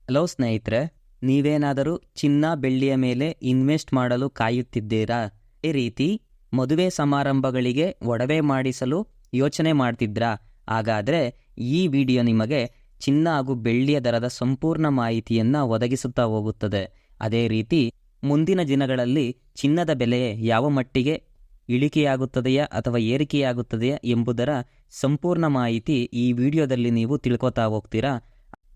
Hello ಸ್ನೇಹಿತರೆ, ನೀವೇನಾದರೂ ಚಿನ್ನ ಬೆಳ್ಳಿಯ ಮೇಲೆ ಇನ್ವೆಸ್ಟ್ ಮಾಡಲು ಕಾಯುತ್ತಿದ್ದೀರಾ? ಈ ರೀತಿ ಮದುವೆ ಸಮಾರಂಭಗಳಿಗೆ ಒಡವೆ ಮಾಡಿಸಲು ಯೋಚನೆ ಮಾಡ್ತಿದ್ರಾ? ಹಾಗಾದರೆ ಈ ವಿಡಿಯೋ ನಿಮಗೆ ಚಿನ್ನ ಹಾಗೂ ಬೆಳ್ಳಿಯ ದರದ ಸಂಪೂರ್ಣ ಮಾಹಿತಿಯನ್ನು ಒದಗಿಸುತ್ತಾ ಹೋಗುತ್ತದೆ. ಅದೇ ರೀತಿ ಮುಂದಿನ ದಿನಗಳಲ್ಲಿ ಚಿನ್ನದ ಬೆಲೆ ಯಾವ ಮಟ್ಟಿಗೆ ಇಳಿಕೆಯಾಗುತ್ತದೆಯಾ ಅಥವಾ ಏರಿಕೆಯಾಗುತ್ತದೆಯಾ ಎಂಬುದರ ಸಂಪೂರ್ಣ ಮಾಹಿತಿ ಈ ವಿಡಿಯೋದಲ್ಲಿ ನೀವು ತಿಳ್ಕೊತಾ ಹೋಗ್ತೀರಾ.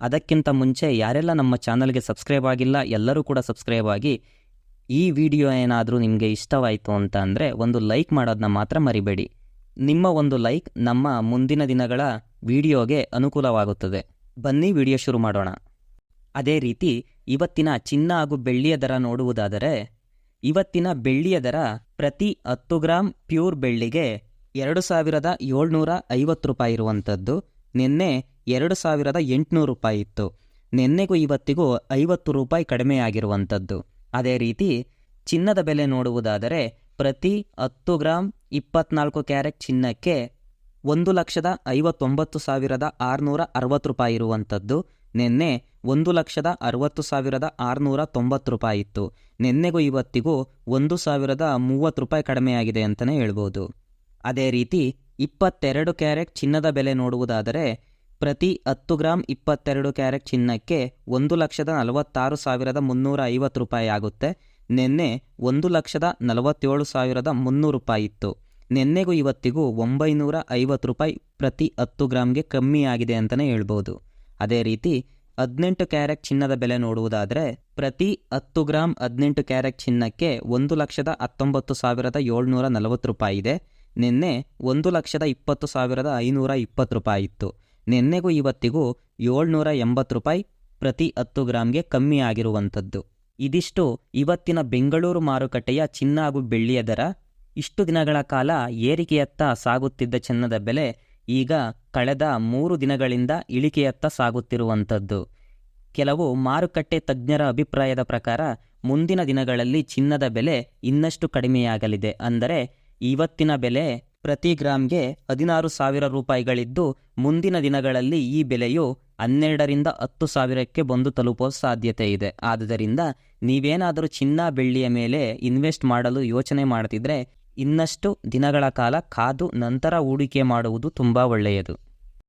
ಅದಕ್ಕಿಂತ ಮುಂಚೆ ಯಾರೆಲ್ಲ ನಮ್ಮ ಚಾನಲ್ಗೆ ಸಬ್ಸ್ಕ್ರೈಬ್ ಆಗಿಲ್ಲ ಎಲ್ಲರೂ ಕೂಡ ಸಬ್ಸ್ಕ್ರೈಬ್ ಆಗಿ. ಈ ವಿಡಿಯೋ ಏನಾದರೂ ನಿಮಗೆ ಇಷ್ಟವಾಯಿತು ಅಂತ ಅಂದರೆ ಒಂದು ಲೈಕ್ ಮಾಡೋದನ್ನ ಮಾತ್ರ ಮರಿಬೇಡಿ. ನಿಮ್ಮ ಒಂದು ಲೈಕ್ ನಮ್ಮ ಮುಂದಿನ ದಿನಗಳ ವಿಡಿಯೋಗೆ ಅನುಕೂಲವಾಗುತ್ತದೆ. ಬನ್ನಿ ವಿಡಿಯೋ ಶುರು ಮಾಡೋಣ. ಅದೇ ರೀತಿ ಇವತ್ತಿನ ಚಿನ್ನ ಹಾಗೂ ಬೆಳ್ಳಿಯ ದರ ನೋಡುವುದಾದರೆ, ಇವತ್ತಿನ ಬೆಳ್ಳಿಯ ದರ ಪ್ರತಿ 10 ಗ್ರಾಂ ಪ್ಯೂರ್ ಬೆಳ್ಳಿಗೆ 2750 ರೂಪಾಯಿ ಇರುವಂಥದ್ದು. ನಿನ್ನೆ 2800 ರೂಪಾಯಿ ಇತ್ತು. ನಿನ್ನೆಗೂ ಇವತ್ತಿಗೂ 50 ರೂಪಾಯಿ ಕಡಿಮೆಯಾಗಿರುವಂಥದ್ದು. ಅದೇ ರೀತಿ ಚಿನ್ನದ ಬೆಲೆ ನೋಡುವುದಾದರೆ, ಪ್ರತಿ 10 ಗ್ರಾಂ 24 ಕ್ಯಾರೆಟ್ ಚಿನ್ನಕ್ಕೆ 1,59,660 ರೂಪಾಯಿ ಇರುವಂಥದ್ದು. ನಿನ್ನೆ 1,60,690 ರೂಪಾಯಿ ಇತ್ತು. ನಿನ್ನೆಗೂ ಇವತ್ತಿಗೂ 1,030 ರೂಪಾಯಿ ಕಡಿಮೆಯಾಗಿದೆ ಅಂತಲೇ ಹೇಳ್ಬೋದು. ಅದೇ ರೀತಿ 22 ಕ್ಯಾರೆಟ್ ಚಿನ್ನದ ಬೆಲೆ ನೋಡುವುದಾದರೆ, ಪ್ರತಿ 10 ಗ್ರಾಂ 22 ಕ್ಯಾರೆಟ್ ಚಿನ್ನಕ್ಕೆ 1,46,350 ರೂಪಾಯಿ ಆಗುತ್ತೆ. ನಿನ್ನೆ 1,47,300 ರೂಪಾಯಿ ಇತ್ತು. ನಿನ್ನೆಗೂ ಇವತ್ತಿಗೂ 950 ರೂಪಾಯಿ ಪ್ರತಿ 10 ಗ್ರಾಮ್ಗೆ ಕಮ್ಮಿ ಆಗಿದೆ ಅಂತಲೇ ಹೇಳ್ಬೋದು. ಅದೇ ರೀತಿ 18 ಕ್ಯಾರೆಟ್ ಚಿನ್ನದ ಬೆಲೆ ನೋಡುವುದಾದರೆ, ಪ್ರತಿ 10 ಗ್ರಾಂ 18 ಕ್ಯಾರೆಟ್ ಚಿನ್ನಕ್ಕೆ 1,19,740 ರೂಪಾಯಿ ಇದೆ. ನಿನ್ನೆ 1,20,520 ರೂಪಾಯಿ ಇತ್ತು. ನಿನ್ನೆಗೂ ಇವತ್ತಿಗೂ 780 ರೂಪಾಯಿ ಪ್ರತಿ 10 ಗ್ರಾಮ್ಗೆ ಕಮ್ಮಿ ಆಗಿರುವಂಥದ್ದು. ಇದಿಷ್ಟು ಇವತ್ತಿನ ಬೆಂಗಳೂರು ಮಾರುಕಟ್ಟೆಯ ಚಿನ್ನ ಹಾಗೂ ಬೆಳ್ಳಿಯ ದರ. ಇಷ್ಟು ದಿನಗಳ ಕಾಲ ಏರಿಕೆಯತ್ತ ಸಾಗುತ್ತಿದ್ದ ಚಿನ್ನದ ಬೆಲೆ ಈಗ ಕಳೆದ 3 ದಿನಗಳಿಂದ ಇಳಿಕೆಯತ್ತ ಸಾಗುತ್ತಿರುವಂಥದ್ದು. ಕೆಲವು ಮಾರುಕಟ್ಟೆ ತಜ್ಞರ ಅಭಿಪ್ರಾಯದ ಪ್ರಕಾರ ಮುಂದಿನ ದಿನಗಳಲ್ಲಿ ಚಿನ್ನದ ಬೆಲೆ ಇನ್ನಷ್ಟು ಕಡಿಮೆಯಾಗಲಿದೆ. ಅಂದರೆ ಇವತ್ತಿನ ಬೆಲೆ ಪ್ರತಿ ಗ್ರಾಮ್ಗೆ 16,000 ರೂಪಾಯಿಗಳಿದ್ದು, ಮುಂದಿನ ದಿನಗಳಲ್ಲಿ ಈ ಬೆಲೆಯು 12ರಿಂದ 10,000ಕ್ಕೆ ಬಂದು ತಲುಪುವ ಸಾಧ್ಯತೆ ಇದೆ. ಆದ್ದರಿಂದ ನೀವೇನಾದರೂ ಚಿನ್ನ ಬೆಳ್ಳಿಯ ಮೇಲೆ ಇನ್ವೆಸ್ಟ್ ಮಾಡಲು ಯೋಚನೆ ಮಾಡ್ತಿದ್ರೆ ಇನ್ನಷ್ಟು ದಿನಗಳ ಕಾಲ ಕಾದು ನಂತರ ಹೂಡಿಕೆ ಮಾಡುವುದು ತುಂಬ ಒಳ್ಳೆಯದು.